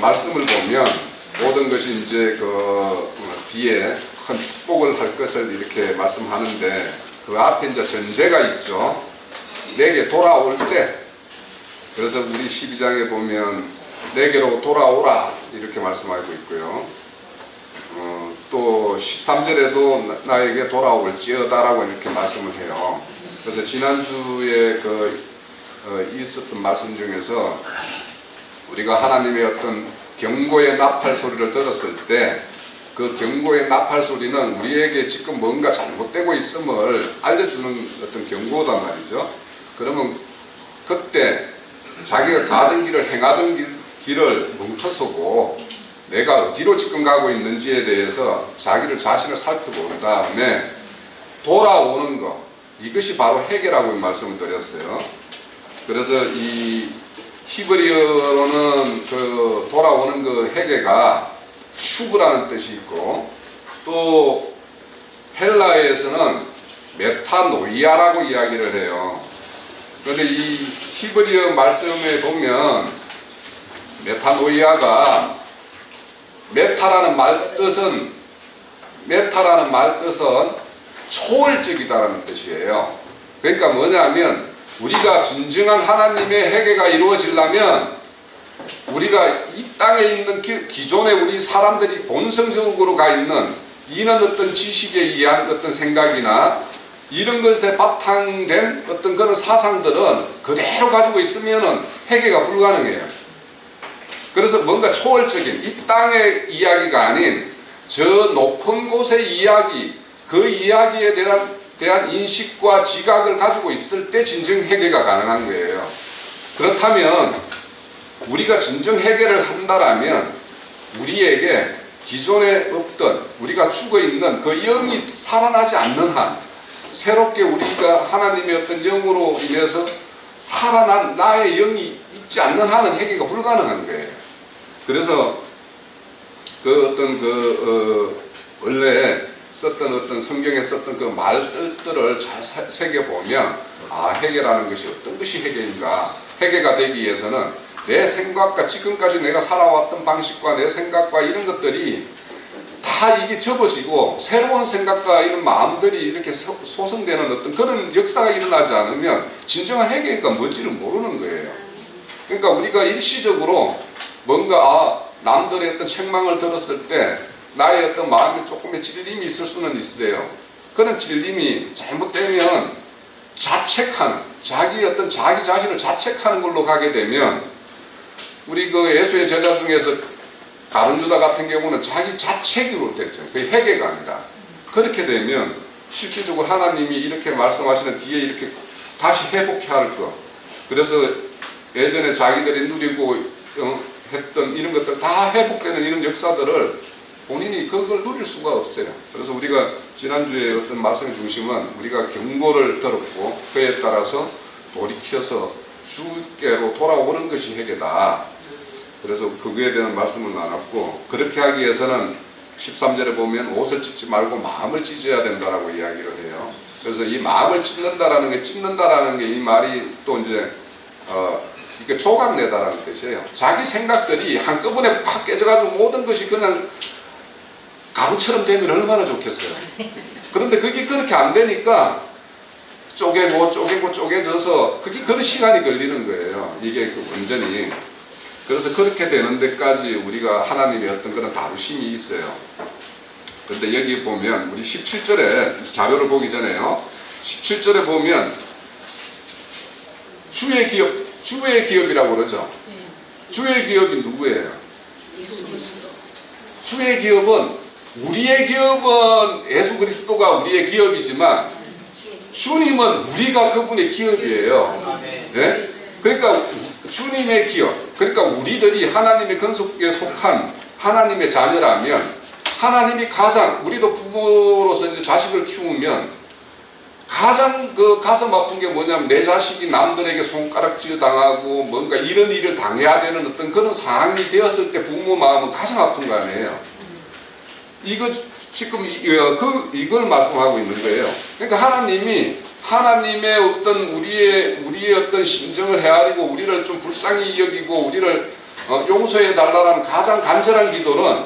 말씀을 보면 모든 것이 이제 뒤에 큰 축복을 할 것을 이렇게 말씀하는데 그 앞에 이제 전제가 있죠. 내게 돌아올 때, 그래서 우리 12장에 보면 내게로 돌아오라 이렇게 말씀하고 있고요. 또 13절에도 나에게 돌아올지어다라고 이렇게 말씀을 해요. 그래서 지난주에 있었던 말씀 중에서 우리가 하나님의 어떤 경고의 나팔 소리를 들었을 때 그 경고의 나팔 소리는 우리에게 지금 뭔가 잘못되고 있음을 알려주는 어떤 경고단 말이죠. 그러면 그때 자기가 가던 길을 행하던 길을 멈춰서고 내가 어디로 지금 가고 있는지에 대해서 자신을 살펴본 다음에 돌아오는 것, 이것이 바로 해결하고 말씀을 드렸어요. 그래서 이 히브리어로는 돌아오는 그 해계가 슈브라는 뜻이 있고, 또 헬라어에서는 메타노이아라고 이야기를 해요. 그런데 이 히브리어 말씀에 보면 메타노이아가 메타라는 말 뜻은 초월적이다라는 뜻이에요. 그러니까 뭐냐면 우리가 진정한 하나님의 회개가 이루어지려면 우리가 이 땅에 있는 기존에 우리 사람들이 본성적으로 가 있는 이런 어떤 지식에 의한 어떤 생각이나 이런 것에 바탕된 어떤 그런 사상들은 그대로 가지고 있으면은 회개가 불가능해요. 그래서 뭔가 초월적인 이 땅의 이야기가 아닌 저 높은 곳의 이야기, 그 이야기에 대한 인식과 지각을 가지고 있을 때 진정 회개가 가능한 거예요. 그렇다면 우리가 진정 회개를 한다라면 우리에게 기존에 없던 우리가 죽어있는 그 영이 살아나지 않는 한 새롭게 우리가 하나님의 어떤 영으로 인해서 살아난 나의 영이 있지 않는 한은 회개가 불가능한 거예요. 그래서 원래 썼던 어떤 성경에 썼던 그 말들을 잘 새겨보면 회개라는 것이 어떤 것이 회개인가. 회개가 되기 위해서는 내 생각과 지금까지 내가 살아왔던 방식과 내 생각과 이런 것들이 다 이게 접어지고 새로운 생각과 이런 마음들이 이렇게 소성되는 어떤 그런 역사가 일어나지 않으면 진정한 회개가 뭔지를 모르는 거예요. 그러니까 우리가 일시적으로 뭔가 남들의 어떤 책망을 들었을 때 나의 어떤 마음에 조금의 찔림이 있을 수는 있어요. 그런 찔림이 잘못되면 자책하는, 자기 자신을 자책하는 걸로 가게 되면 우리 예수의 제자 중에서 가룟 유다 같은 경우는 자기 자책으로 됐죠. 그게 회개가 아니라. 그렇게 되면 실질적으로 하나님이 이렇게 말씀하시는 뒤에 이렇게 다시 회복해 할 것. 그래서 예전에 자기들이 누리고 했던 이런 것들 다 회복되는 이런 역사들을 본인이 그걸 누릴 수가 없어요. 그래서 우리가 지난주에 어떤 말씀의 중심은 우리가 경고를 들었고 그에 따라서 돌이켜서 주께로 돌아오는 것이 회개다. 그래서 그거에 대한 말씀을 나눴고, 그렇게 하기 위해서는 13절에 보면 옷을 찢지 말고 마음을 찢어야 된다라고 이야기를 해요. 그래서 이 마음을 찢는다라는 게 이 말이 또 이제 이게 조각내다라는 뜻이에요. 자기 생각들이 한꺼번에 팍 깨져가지고 모든 것이 그냥 가루처럼 되면 얼마나 좋겠어요. 그런데 그게 그렇게 안 되니까 쪼개져서 그게 그런 시간이 걸리는 거예요. 이게 완전히. 그래서 그렇게 되는 데까지 우리가 하나님의 어떤 그런 다루심이 있어요. 그런데 여기 보면 우리 17절에 자료를 보기 전에요. 17절에 보면 주의 기업이라고 그러죠. 주의 기업이 누구예요? 주의 기업은 우리의 기업은 예수 그리스도가 우리의 기업이지만 주님은 우리가 그분의 기업이에요. 네? 그러니까 주님의 기업, 그러니까 우리들이 하나님의 근속에 속한 하나님의 자녀라면 하나님이 우리도 부모로서 이제 자식을 키우면 가장 가슴 아픈 게 뭐냐면 내 자식이 남들에게 손가락질 당하고 뭔가 이런 일을 당해야 되는 어떤 그런 상황이 되었을 때 부모 마음은 가장 아픈 거 아니에요. 지금 이걸 말씀하고 있는 거예요. 그러니까 하나님의 어떤 우리의 어떤 심정을 헤아리고 우리를 좀 불쌍히 여기고 우리를 용서해 달라는 가장 간절한 기도는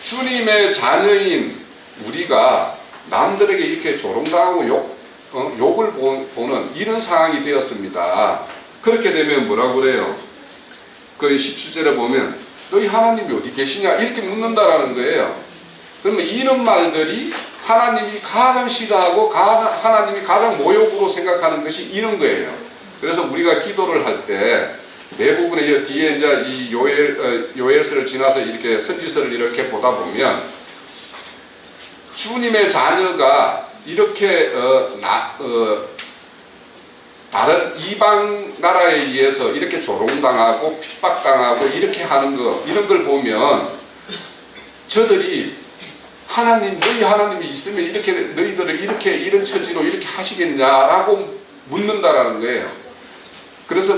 주님의 자녀인 우리가 남들에게 이렇게 조롱당하고 욕을 보는 이런 상황이 되었습니다. 그렇게 되면 뭐라고 그래요? 그 17절에 보면 너희 하나님이 어디 계시냐 이렇게 묻는다라는 거예요. 그러면 이런 말들이 하나님이 가장 싫어하고 하나님이 가장 모욕으로 생각하는 것이 이런 거예요. 그래서 우리가 기도를 할 때 대부분의 뒤에 이제 이 요엘서를 지나서 이렇게 선지서를 이렇게 보다 보면 주님의 자녀가 이렇게 다른 이방 나라에 의해서 이렇게 조롱당하고 핍박당하고 이렇게 하는 거 이런 걸 보면 저들이 하나님 너희 하나님이 있으면 이렇게 너희들을 이렇게 이런 처지로 이렇게 하시겠냐라고 묻는다라는 거예요. 그래서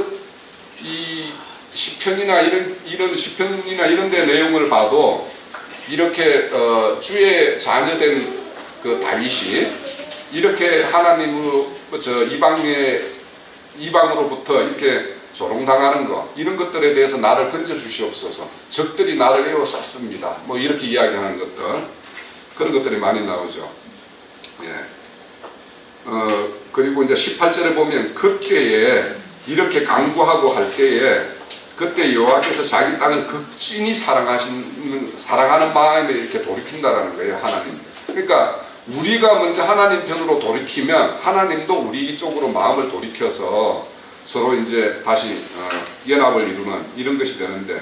이 시편이나 이런 시편이나 이런 데 내용을 봐도 이렇게 주의 자녀된 그 다윗이 이렇게 하나님으로 이방으로부터 이렇게 조롱당하는 거 이런 것들에 대해서 나를 건져 주시옵소서. 적들이 나를 에워쌌습니다. 뭐 이렇게 이야기하는 것들 그런 것들이 많이 나오죠. 예. 그리고 이제 18절에 보면 그때에 이렇게 강구하고 할 때에 그때 여호와께서 자기 땅을 극진히 사랑하는 마음에 이렇게 돌이킨다라는 거예요. 하나님. 그러니까 우리가 먼저 하나님 편으로 돌이키면 하나님도 우리 쪽으로 마음을 돌이켜서 서로 이제 다시 연합을 이루는 이런 것이 되는데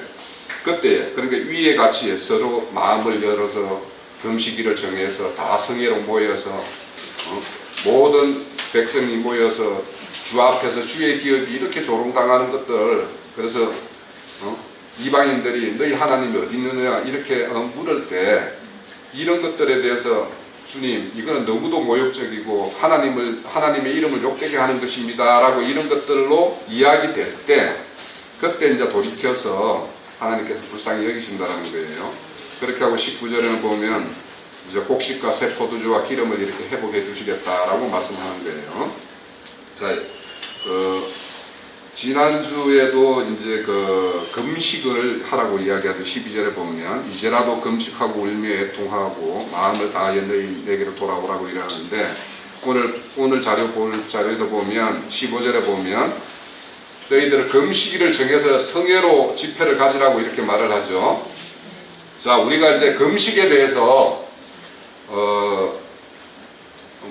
그때 그러니까 위에 같이 서로 마음을 열어서 금식일을 정해서 다 성회로 모여서 모든 백성이 모여서 주 앞에서 주의 기업이 이렇게 조롱당하는 것들 그래서 이방인들이 너희 하나님이 어디 있느냐 이렇게 물을 때 이런 것들에 대해서 주님 이거는 너무도 모욕적이고 하나님의 이름을 욕되게 하는 것입니다 라고 이런 것들로 이야기될 때 그때 이제 돌이켜서 하나님께서 불쌍히 여기신다는 거예요. 그렇게 하고 19절에는 보면 이제 곡식과 새 포도주와 기름을 이렇게 회복해 주시겠다라고 말씀하는 거예요. 자, 지난주에도 이제 금식을 하라고 이야기하던 12절에 보면 이제라도 금식하고 울며 애통하고 마음을 다하여 내게로 돌아오라고 이러는데 오늘 볼 자료에도 보면 15절에 보면 너희들은 금식일을 정해서 성회로 집회를 가지라고 이렇게 말을 하죠. 자, 우리가 이제 금식에 대해서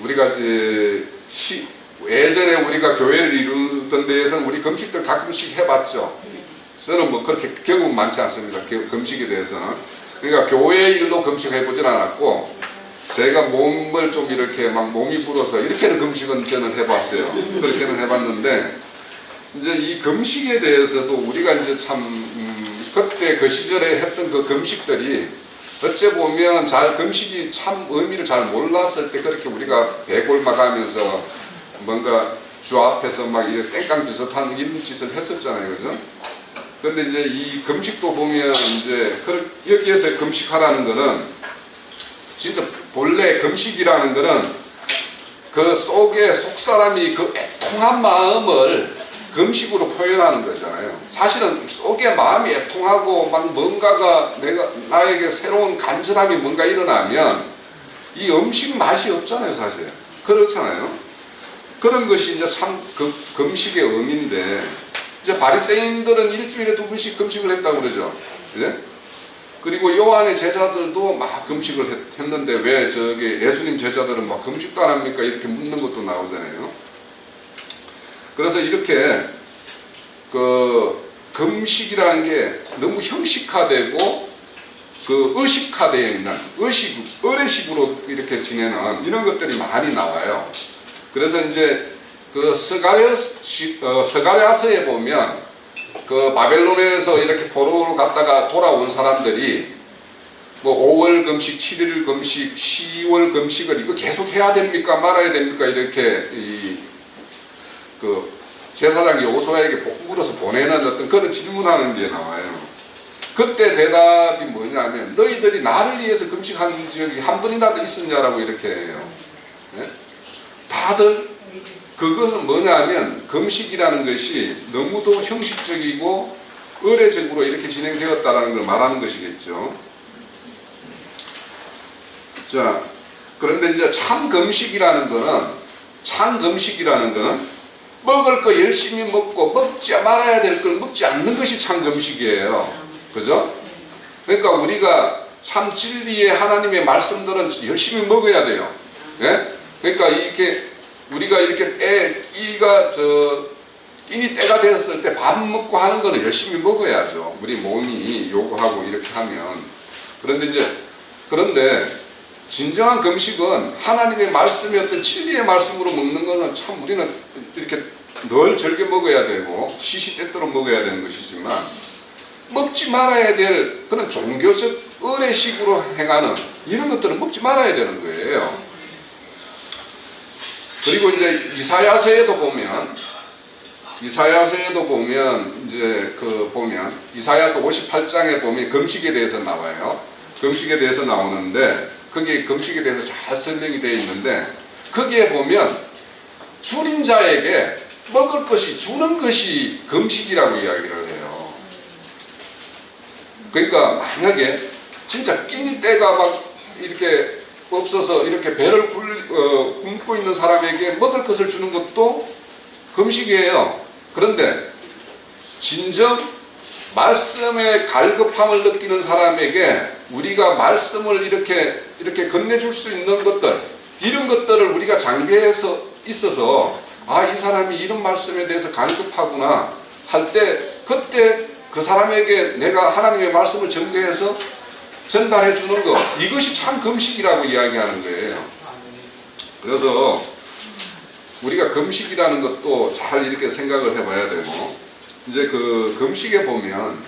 우리가 이제 예전에 우리가 교회를 이루던 데에서는 우리 금식들 가끔씩 해봤죠. 저는 뭐 그렇게 경험 많지 않습니다. 금식에 대해서는. 그러니까 교회 일로 금식해보진 않았고 제가 몸을 좀 이렇게 막 몸이 불어서 이렇게는 금식은 저는 해봤어요. 그렇게는 해봤는데 이제 이 금식에 대해서도 우리가 이제 그때 그 시절에 했던 그 금식들이 어째 보면 금식이 참 의미를 잘 몰랐을 때 그렇게 우리가 배골막하면서 뭔가 주 앞에서 막 이렇게 땡깡 비슷한 이런 짓을 했었잖아요. 그죠? 그런데 이제 이 금식도 보면 이제 여기에서 금식하라는 거는 진짜 본래 금식이라는 거는 그 속에 속사람이 그 애통한 마음을 금식으로 표현하는 거잖아요. 사실은 속에 마음이 애통하고 막 뭔가가 나에게 새로운 간절함이 뭔가 일어나면 이 음식 맛이 없잖아요, 사실. 그렇잖아요. 그런 것이 이제 금식의 의미인데 이제 바리새인들은 일주일에 2번씩 금식을 했다고 그러죠. 그래? 그리고 요한의 제자들도 막 금식을 했는데 왜 예수님 제자들은 막 금식도 안 합니까? 이렇게 묻는 것도 나오잖아요. 그래서 이렇게 금식이라는 게 너무 형식화되고 의식화되어 있는 의례식으로 이렇게 지내는 이런 것들이 많이 나와요. 그래서 이제 스가랴서에 보면 바벨론에서 이렇게 포로로 갔다가 돌아온 사람들이 뭐 5월 금식, 7일 금식, 10월 금식을 이거 계속 해야 됩니까? 말아야 됩니까? 이렇게 제사장 여호수아에게 물어서 보내는 어떤 그런 질문하는 게 나와요. 그때 대답이 뭐냐면 너희들이 나를 위해서 금식한 적이 한 번이라도 있었냐라고 이렇게 해요. 네? 다들 그것은 뭐냐면 금식이라는 것이 너무도 형식적이고 의례적으로 이렇게 진행되었다라는 걸 말하는 것이겠죠. 자, 그런데 이제 참 금식이라는 거는 먹을 거 열심히 먹고 먹지 말아야 될 걸 먹지 않는 것이 참 금식이에요. 그죠? 그러니까 우리가 참 진리의 하나님의 말씀들은 열심히 먹어야 돼요. 네? 그러니까 이렇게 우리가 이렇게 끼니 때가 되었을 때 밥 먹고 하는 거는 열심히 먹어야죠. 우리 몸이 요구하고 이렇게 하면. 그런데 진정한 금식은 하나님의 말씀이 어떤 진리의 말씀으로 먹는 거는 참 우리는 이렇게 늘 즐겨 먹어야 되고 시시때때로 먹어야 되는 것이지만 먹지 말아야 될 그런 종교적 의례식으로 행하는 이런 것들은 먹지 말아야 되는 거예요. 그리고 이제 이사야서에도 보면 이제 이사야서 58장에 보면 금식에 대해서 나와요. 금식에 대해서 나오는데 거기에 금식에 대해서 잘 설명이 되어 있는데 거기에 보면 줄인 자에게 먹을 것이 주는 것이 금식이라고 이야기를 해요. 그러니까 만약에 진짜 끼니 때가 막 이렇게 없어서 이렇게 배를 굶고 있는 사람에게 먹을 것을 주는 것도 금식이에요. 그런데 진정 말씀의 갈급함을 느끼는 사람에게 우리가 말씀을 이렇게 건네줄 수 있는 것들, 이런 것들을 우리가 장비해서 있어서 이 사람이 이런 말씀에 대해서 갈급하구나 할 때 그때 그 사람에게 내가 하나님의 말씀을 전개해서 전달해 주는 것, 이것이 참 금식이라고 이야기하는 거예요. 그래서 우리가 금식이라는 것도 잘 이렇게 생각을 해봐야 되고, 이제 그 금식에 보면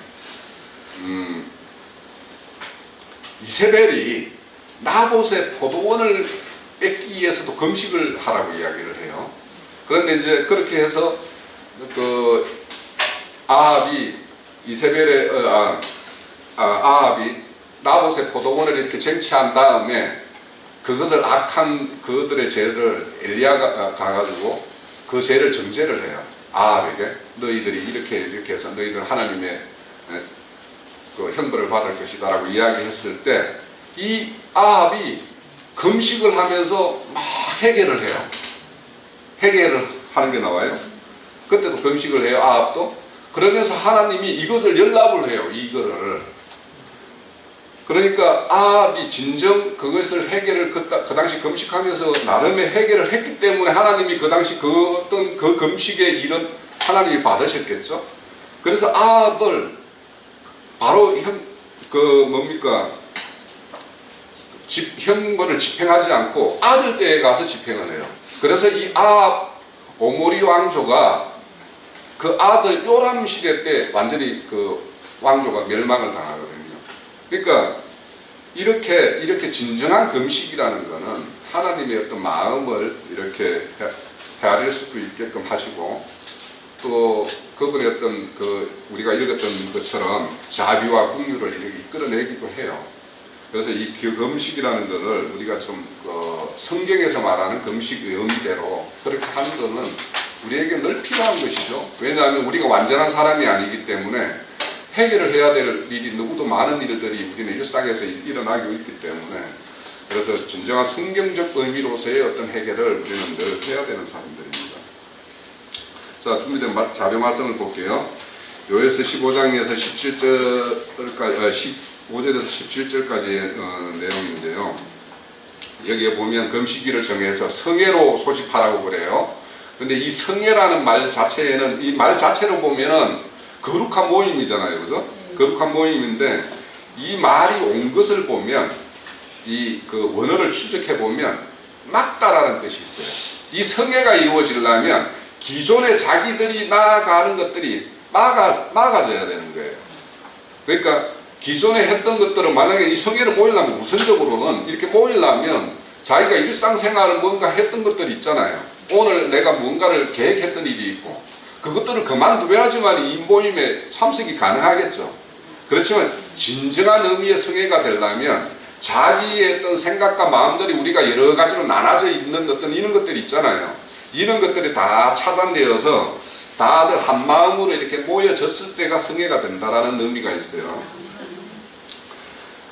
이세벨이 나봇의 포도원을 뺏기 위해서도 금식을 하라고 이야기를 해요. 그런데 이제 그렇게 해서 아합이 아합이 나봇의 포도원을 이렇게 쟁취한 다음에 그것을 악한 그들의 죄를 엘리야가 가가지고 그 죄를 정죄를 해요. 아합에게 너희들이 이렇게 해서 너희들 하나님의 그 형벌을 받을 것이다라고 이야기했을 때 이 아합이 금식을 하면서 막 회개를 해요. 회개를 하는 게 나와요. 그때도 금식을 해요. 아합도. 그러면서 하나님이 이것을 연락을 해요. 이거를. 그러니까 아합이 진정 그것을 회개를 그 당시 금식하면서 나름의 회개를 했기 때문에 하나님이 그 당시 그 금식의 일은 하나님이 받으셨겠죠. 그래서 아합을 바로 형벌을 집행하지 않고 아들 때에 가서 집행을 해요. 그래서 이 아합 오므리 왕조가 그 아들 요람 시대 때 완전히 그 왕조가 멸망을 당하거든요. 그러니까 이렇게 진정한 금식이라는 것은 하나님의 어떤 마음을 이렇게 헤아릴 수도 있게끔 하시고, 또 그분의 어떤 우리가 읽었던 것처럼 자비와 긍휼을 이렇게 이끌어내기도 해요. 그래서 이 금식이라는 것을 우리가 좀 성경에서 말하는 금식의 의미대로 그렇게 하는 것은 우리에게 늘 필요한 것이죠. 왜냐하면 우리가 완전한 사람이 아니기 때문에 해결을 해야 될 일이 너무도 많은 일들이 우리는 일상에서 일어나고 있기 때문에, 그래서 진정한 성경적 의미로서의 어떤 해결을 우리는 늘 해야 되는 사람들입니다. 자, 준비된 자료 말씀을 볼게요. 요엘서 15장에서 15절에서 17절까지의 내용인데요. 여기에 보면 금식일을 정해서 성회로 소집하라고 그래요. 근데 이 성회라는 말 자체에는, 이 말 자체로 보면은 거룩한 모임이잖아요. 그죠? 거룩한 모임인데, 이 말이 온 것을 보면, 그 원어를 추적해 보면, 막다라는 뜻이 있어요. 이 성회가 이루어지려면, 기존에 자기들이 나아가는 것들이 막아져야 되는 거예요. 그러니까, 기존에 했던 것들은 만약에 이 성회를 모이려면 우선적으로는 이렇게 모이려면 자기가 일상생활을 뭔가 했던 것들이 있잖아요. 오늘 내가 뭔가를 계획했던 일이 있고 그것들을 그만둬야지만 이 모임에 참석이 가능하겠죠. 그렇지만 진정한 의미의 성회가 되려면 자기의 어떤 생각과 마음들이 우리가 여러 가지로 나눠져 있는 어떤 이런 것들이 있잖아요. 이런 것들이 다 차단되어서 다들 한 마음으로 이렇게 모여졌을 때가 성회가 된다라는 의미가 있어요.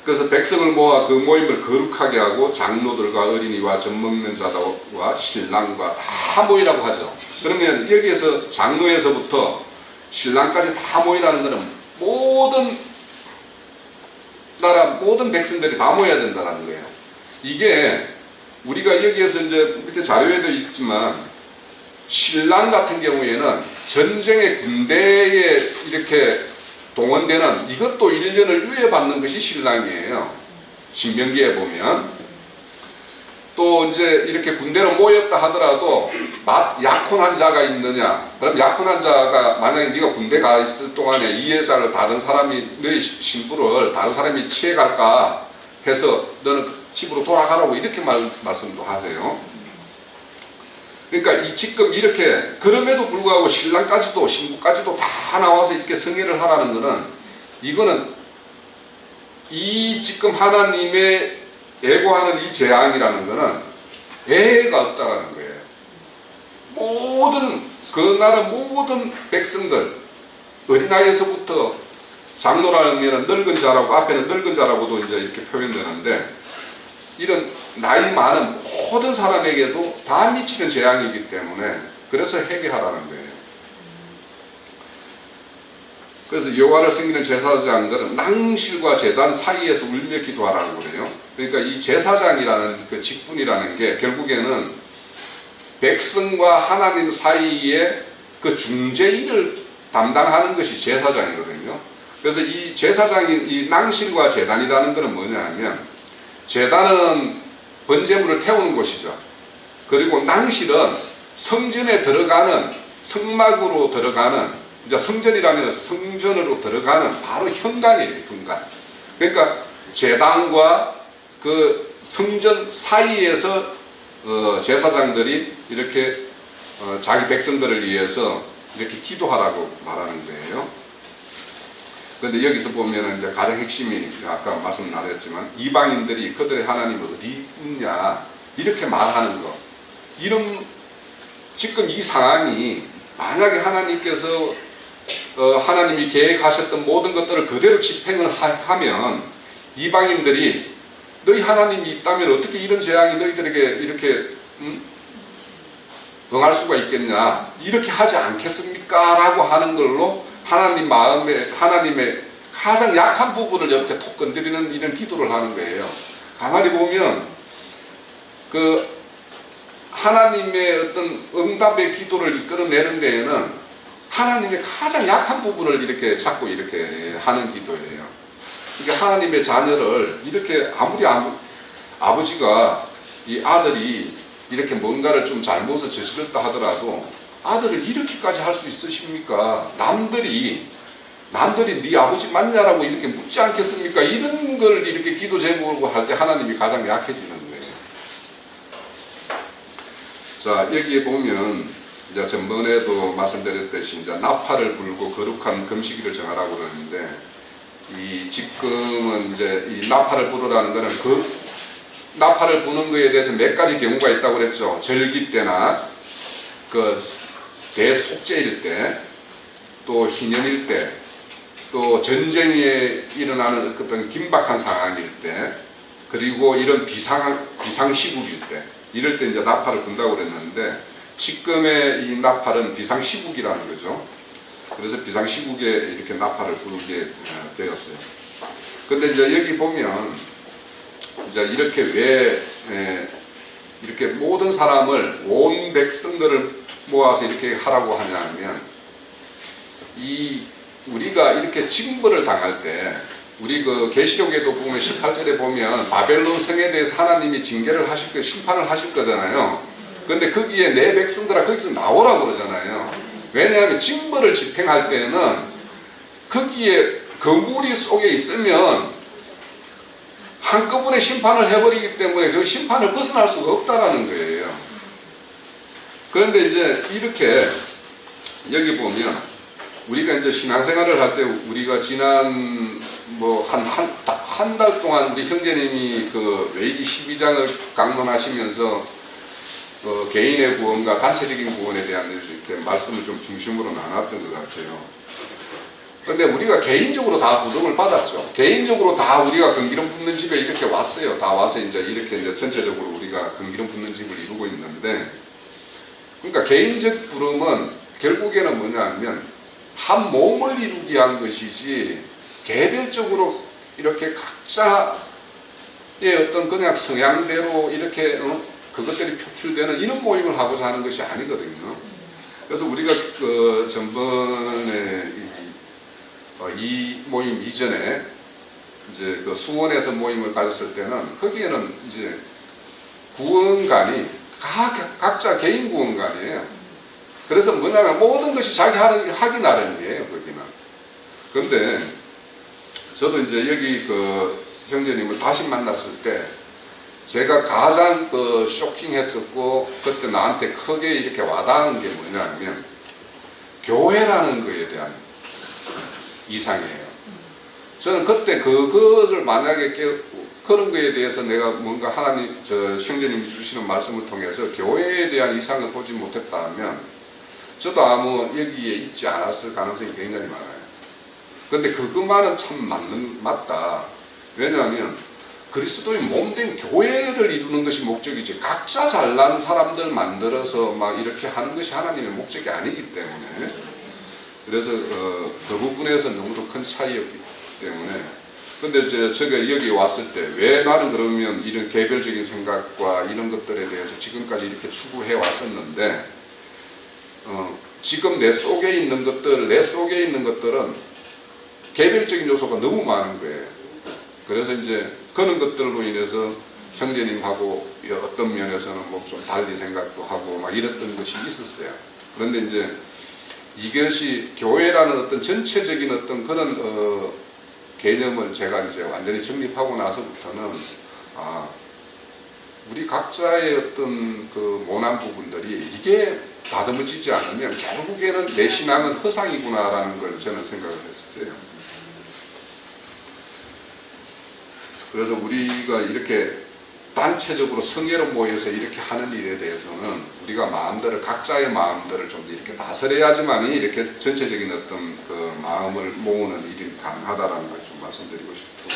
그래서 백성을 모아 그 모임을 거룩하게 하고 장로들과 어린이와 젖 먹는 자와 신랑과 다 모이라고 하죠. 그러면 여기에서 장로에서부터 신랑까지 다 모이라는 것은 모든 나라 모든 백성들이 다 모여야 된다는 거예요. 이게 우리가 여기에서 이제 밑에 자료에도 있지만 신랑 같은 경우에는 전쟁의 군대에 이렇게 동원되는 이것도 1년을 유예받는 것이 신랑이에요. 신명기에 보면 또 이제 이렇게 군대로 모였다 하더라도 약혼한 자가 있느냐, 그럼 약혼한 자가 만약에 네가 군대 가 있을 동안에 이 여자를 다른 사람이 너의 신부를 다른 사람이 취해갈까 해서 너는 집으로 돌아가라고 이렇게 말씀도 하세요. 그러니까 지금 이렇게 그럼에도 불구하고 신랑까지도 신부까지도 다 나와서 이렇게 성회를 하라는 것은 이거는 이 지금 하나님의 예고하는 이 재앙이라는 것은 애가 없다라는 거예요. 모든 그 나라 모든 백성들 어린아이에서부터 장로라면 늙은 자라고 앞에는 늙은 자라고도 이제 이렇게 표현되는데 이런 나이 많은 모든 사람에게도 다 미치는 재앙이기 때문에 그래서 회개하라는 거예요. 그래서 여호와를 섬기는 제사장들은 낭실과 제단 사이에서 울며 기도하라고 그래요. 그러니까 이 제사장이라는 그 직분이라는 게 결국에는 백성과 하나님 사이에 그 중재인을 담당하는 것이 제사장이거든요. 그래서 이 제사장인 이 낭실과 제단이라는 것은 뭐냐 하면 제단은 번제물을 태우는 곳이죠. 그리고 낭실은 성전에 들어가는 성막으로 들어가는 이제 성전이라면 성전으로 들어가는 바로 현관이에요. 현관. 그러니까 제단과 그 성전 사이에서 제사장들이 이렇게 자기 백성들을 위해서 이렇게 기도하라고 말하는 거예요. 그런데 여기서 보면 이제 가장 핵심이 아까 말씀 나눴지만 이방인들이 그들의 하나님이 어디 있냐 이렇게 말하는 거. 이런 지금 이 상황이 만약에 하나님께서 하나님이 계획하셨던 모든 것들을 그대로 집행을 하면 이방인들이 너희 하나님이 있다면 어떻게 이런 재앙이 너희들에게 이렇게 응할 수가 있겠냐 이렇게 하지 않겠습니까? 라고 하는 걸로 하나님 마음에 하나님의 가장 약한 부분을 이렇게 톡 건드리는 이런 기도를 하는 거예요. 가만히 보면 그 하나님의 어떤 응답의 기도를 이끌어내는 데에는 하나님의 가장 약한 부분을 이렇게 잡고 이렇게 하는 기도예요. 그러니까 하나님의 자녀를 이렇게 아무리 아버지가 이 아들이 이렇게 뭔가를 좀 잘못을 저질렀다 하더라도 아들을 이렇게까지 할 수 있으십니까? 남들이 네 아버지 맞냐라고 이렇게 묻지 않겠습니까? 이런 걸 이렇게 기도 제목으로 할 때 하나님이 가장 약해지는 거예요. 자, 여기에 보면 이제 전번에도 말씀드렸듯이 이제 나팔을 불고 거룩한 금식일을 정하라고 그러는데 이 지금은 이제 이 나팔을 부르라는 것은 그 나팔을 부는 것에 대해서 몇 가지 경우가 있다고 그랬죠. 절기 때나 그 대속죄일 때, 또 희년일 때, 또 전쟁에 일어나는 어떤 긴박한 상황일 때, 그리고 이런 비상시국일 때, 이럴 때 이제 나팔을 분다고 그랬는데 지금의 이 나팔은 비상시국이라는 거죠. 그래서 비상시국에 이렇게 나팔을 부르게 되었어요. 근데 이제 여기 보면 이제 이렇게 왜 이렇게 모든 사람을 온 백성들을 모아서 이렇게 하라고 하냐면 우리가 이렇게 징벌을 당할 때 우리 그 계시록에도 보면 18절에 보면 바벨론 성에 대해서 하나님이 징계를 하실 거 심판을 하실 거잖아요. 근데 거기에 내 백성들아 거기서 나오라고 그러잖아요. 왜냐하면 징벌을 집행할 때는 거기에 그 무리 속에 있으면 한꺼번에 심판을 해버리기 때문에 그 심판을 벗어날 수가 없다라는 거예요. 그런데 이제 이렇게 여기 보면 우리가 이제 신앙생활을 할 때 우리가 지난 뭐 한 달 동안 우리 형제님이 그 레위기 12장을 강론하시면서 개인의 구원과 단체적인 구원에 대한 이렇게 말씀을 좀 중심으로 나눴던 것 같아요. 근데 우리가 개인적으로 다 구속을 받았죠. 개인적으로 다 우리가 금기름 붓는 집에 이렇게 왔어요. 다 와서 이제 이렇게 이제 전체적으로 우리가 금기름 붓는 집을 이루고 있는데, 그러니까 개인적 부름은 결국에는 뭐냐면 한 몸을 이루기 위한 것이지 개별적으로 이렇게 각자의 어떤 그냥 성향대로 이렇게 그것들이 표출되는 이런 모임을 하고자 하는 것이 아니거든요. 그래서 우리가 그 전번에 이 모임 이전에 이제 그 수원에서 모임을 가졌을 때는 거기에는 이제 구원관이 각자 개인 구원관이에요. 그래서 뭐냐면 모든 것이 자기 하기 나름이에요, 거기는. 그런데 저도 이제 여기 그 형제님을 다시 만났을 때 제가 가장 그 쇼킹했었고 그때 나한테 크게 이렇게 와닿은 게 뭐냐면 교회라는 거에 대한 이상이에요. 저는 그때 그거를 만약에 그런 거에 대해서 내가 뭔가 하나님, 형제님이 주시는 말씀을 통해서 교회에 대한 이상을 보지 못했다면 저도 아무 여기에 있지 않았을 가능성이 굉장히 많아요. 근데 그것만은 참 맞다. 왜냐하면 그리스도의 몸된 교회를 이루는 것이 목적이지 각자 잘난 사람들 만들어서 막 이렇게 하는 것이 하나님의 목적이 아니기 때문에, 그래서 그 부분에서 너무도 큰 차이였기 때문에. 근데 제가 여기 왔을 때 왜 나는 그러면 이런 개별적인 생각과 이런 것들에 대해서 지금까지 이렇게 추구해 왔었는데, 지금 내 속에 있는 것들은 개별적인 요소가 너무 많은 거예요. 그래서 이제 그런 것들로 인해서 형제님하고 어떤 면에서는 뭐 좀 달리 생각도 하고 막 이랬던 것이 있었어요. 그런데 이제 이것이 교회라는 어떤 전체적인 어떤 그런 개념을 제가 이제 완전히 정립하고 나서부터는 우리 각자의 어떤 그 모난 부분들이 이게 다듬어지지 않으면 결국에는 내 신앙은 허상이구나라는 걸 저는 생각을 했었어요. 그래서 우리가 이렇게 단체적으로 성회로 모여서 이렇게 하는 일에 대해서는 우리가 각자의 마음들을 좀 이렇게 다스려야지만이 이렇게 전체적인 어떤 그 마음을 모으는 일이 가능하다라는 걸 좀 말씀드리고 싶고.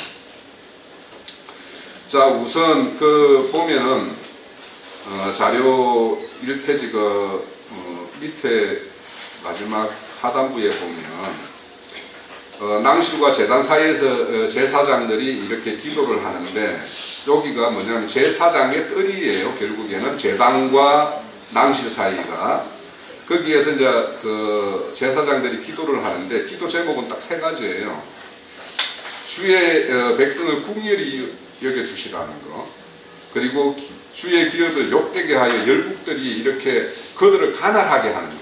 자, 우선 그 보면은 자료 1페이지 그 밑에 마지막 하단부에 보면 낭실과 제단 사이에서 제사장들이 이렇게 기도를 하는데, 여기가 뭐냐면 제사장의 뜰이에요. 결국에는 제단과 낭실 사이가. 거기에서 이제 그 제사장들이 기도를 하는데, 기도 제목은 딱 3가지예요. 주의 백성을 궁휼히 여겨주시라는 거, 그리고 주의 기업을 욕되게 하여 열국들이 이렇게 그들을 가난하게 하는 거.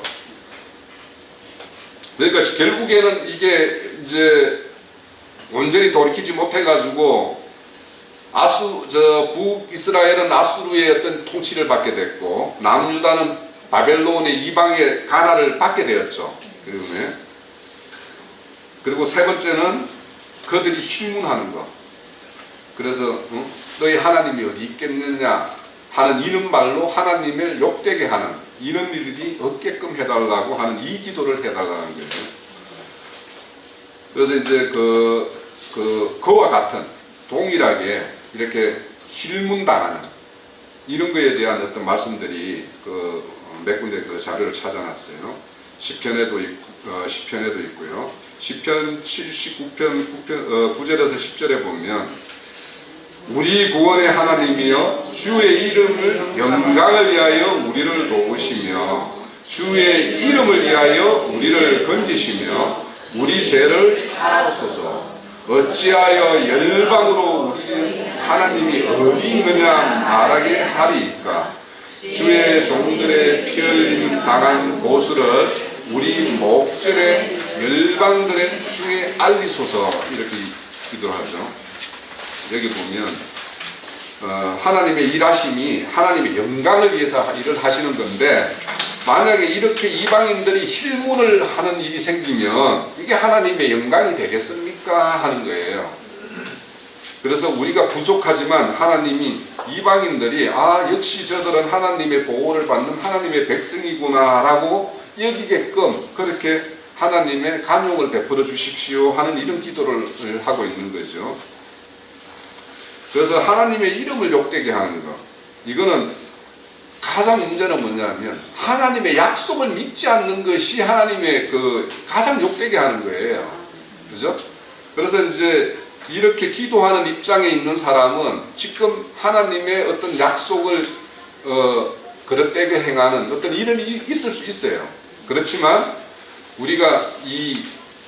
그러니까 결국에는 이게 이제 온전히 돌이키지 못해가지고 북이스라엘은 아수르의 어떤 통치를 받게 됐고, 남유다는 바벨론의 이방의 가나를 받게 되었죠. 그리고 3번째는 그들이 힐문하는 것. 그래서 너희 하나님이 어디 있겠느냐 하는 이런 말로 하나님을 욕되게 하는 이런 일이 없게끔 해달라고 하는 이 기도를 해달라는 거예요. 그래서 이제 그와 같은 동일하게 이렇게 힐문당하는 이런 거에 대한 어떤 말씀들이 몇 군데 그 자료를 찾아놨어요. 시편에도 있고요. 시편 79편 9절에서 10절에 보면 우리 구원의 하나님이여 주의 이름을 영광을 위하여 우리를 도우시며 주의 이름을 위하여 우리를 건지시며 우리 죄를 사하소서. 어찌하여 열방으로 우리 하나님이 어디 있느냐 말하게 하리이까. 주의 종들의 피 흘림 당한 곳을 우리 목전에 열방들의 중에 알리소서. 이렇게 기도를 하죠. 여기 보면 하나님의 일하심이 하나님의 영광을 위해서 일을 하시는 건데, 만약에 이렇게 이방인들이 힐문을 하는 일이 생기면 이게 하나님의 영광이 되겠습니까? 하는 거예요. 그래서 우리가 부족하지만 하나님이 이방인들이 역시 저들은 하나님의 보호를 받는 하나님의 백성이구나 라고 여기게끔 그렇게 하나님의 간용을 베풀어 주십시오 하는 이런 기도를 하고 있는 거죠. 그래서 하나님의 이름을 욕되게 하는 것, 이거는 가장 문제는 뭐냐면 하나님의 약속을 믿지 않는 것이 하나님의 그 가장 욕되게 하는 거예요. 그죠? 그래서 이제 이렇게 기도하는 입장에 있는 사람은 지금 하나님의 어떤 약속을 그릇되게 행하는 어떤 일이 있을 수 있어요. 그렇지만 우리가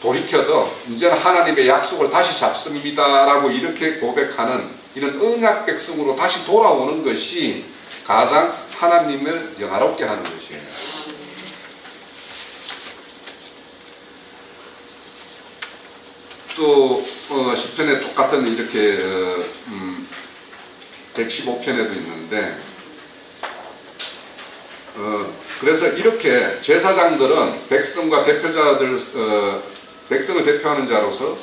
돌이켜서 이제는 하나님의 약속을 다시 잡습니다라고 이렇게 고백하는 이런 언약 백성으로 다시 돌아오는 것이 가장 하나님을 영화롭게 하는 것이에요. 또 시편에 똑같은 이렇게 115편에도 있는데 그래서 이렇게 제사장들은 백성과 대표자들 백성을 대표하는 자로서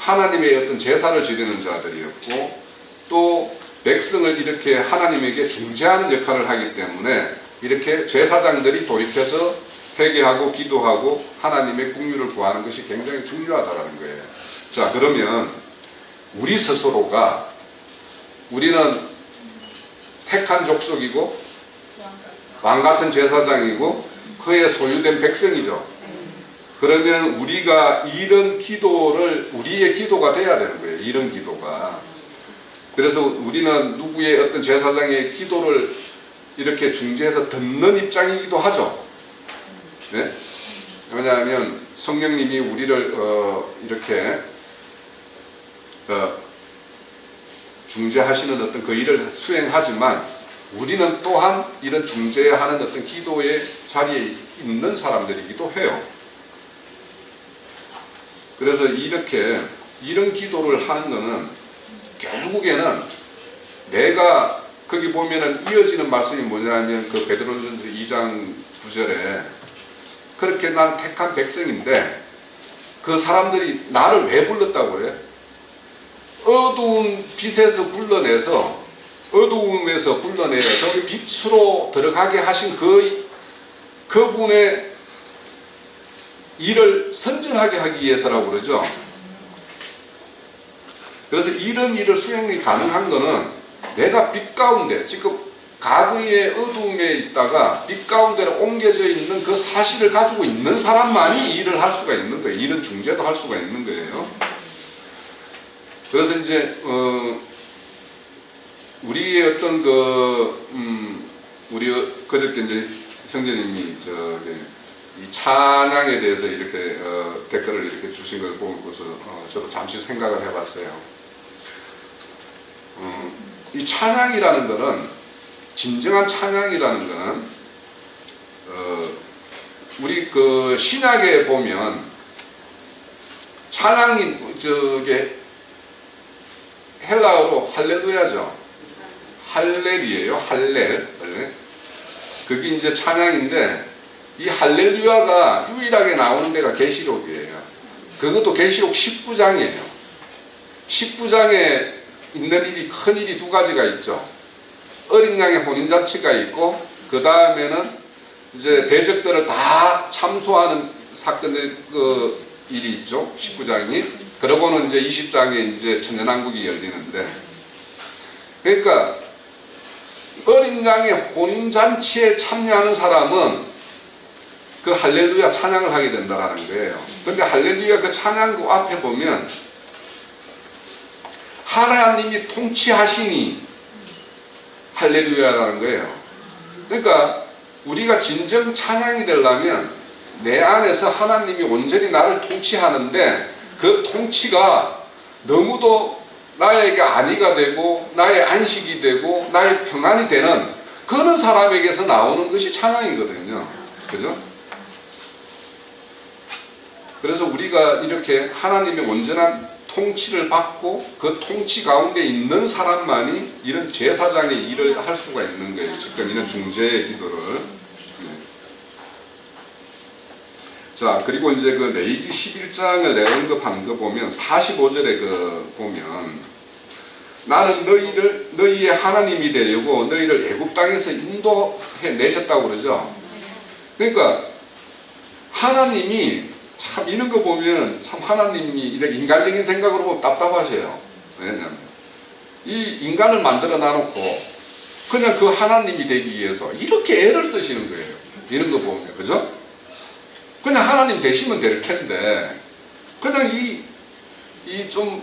하나님의 어떤 제사를 지내는 자들이었고 또 백성을 이렇게 하나님에게 중재하는 역할을 하기 때문에 이렇게 제사장들이 돌이켜서 회개하고 기도하고 하나님의 긍휼을 구하는 것이 굉장히 중요하다는 거예요. 자, 그러면 우리 스스로가 우리는 택한 족속이고 왕같은 제사장이고 그의 소유된 백성이죠. 그러면 우리가 이런 기도를 우리의 기도가 돼야 되는 거예요. 이런 기도가. 그래서 우리는 누구의 어떤 제사장의 기도를 이렇게 중재해서 듣는 입장이기도 하죠. 네? 왜냐하면 성령님이 우리를 이렇게 중재하시는 어떤 그 일을 수행하지만 우리는 또한 이런 중재하는 어떤 기도의 자리에 있는 사람들이기도 해요. 그래서 이런 기도를 하는 것은 결국에는 내가 거기 보면은 이어지는 말씀이 뭐냐면 그 베드로전서 2장 9절에 그렇게 난 택한 백성인데 그 사람들이 나를 왜 불렀다고 그래? 어두운 빛에서 불러내서 어두움에서 불러내서 빛으로 들어가게 하신 그분의 일을 선전하게 하기 위해서라고 그러죠. 그래서 이런 일을 수행이 가능한 것은 내가 빛 가운데 지금 과거의 어두움에 있다가 빛 가운데로 옮겨져 있는 그 사실을 가지고 있는 사람만이 일을 할 수가 있는 거예요. 이런 중재도 할 수가 있는 거예요. 그래서 이제 우리의 어떤 우리 그저께 이제 형제님이 이 찬양에 대해서 이렇게 댓글을 이렇게 주신 걸 보고서 저도 잠시 생각을 해봤어요. 이 찬양이라는 것은 진정한 찬양이라는 것은 우리 그 신약에 보면 찬양이 헬라어로 할렐루야죠. 할렐이에요. 할렐. 그게 이제 찬양인데 이 할렐루야가 유일하게 나오는 데가 계시록이에요. 그것도 계시록 19장이에요. 19장에 있는 일이 큰 일이 두 가지가 있죠. 어린 양의 혼인잔치가 있고 그 다음에는 이제 대적들을 다 참소하는 사건의 그 일이 있죠. 19장이. 그러고는 이제 20장에 이제 천년왕국이 열리는데 그러니까 어린 양의 혼인잔치에 참여하는 사람은 그 할렐루야 찬양을 하게 된다라는 거예요. 근데 할렐루야 그 찬양 그 앞에 보면 하나님이 통치하시니 할렐루야라는 거예요. 그러니까 우리가 진정 찬양이 되려면 내 안에서 하나님이 온전히 나를 통치하는데 그 통치가 너무도 나에게 안위가 되고 나의 안식이 되고 나의 평안이 되는 그런 사람에게서 나오는 것이 찬양이거든요. 그죠? 그래서 우리가 이렇게 하나님의 온전한 통치를 받고 그 통치 가운데 있는 사람만이 이런 제사장의 일을 할 수가 있는 거예요. 지금 이런 중재의 기도를. 자, 그리고 이제 그 레위기 11장을 내언급한 거 보면 45절에 그 보면 나는 너희의 하나님이 되려고 너희를 애굽 땅에서 인도해 내셨다고 그러죠. 그러니까 하나님이 참 이런 거 보면 참 하나님이 이렇게 인간적인 생각으로 보면 답답하세요. 왜냐하면 이 인간을 만들어 놔놓고 그냥 그 하나님이 되기 위해서 이렇게 애를 쓰시는 거예요. 이런 거 보면 그죠? 그냥 하나님 되시면 될 텐데 그냥 이 좀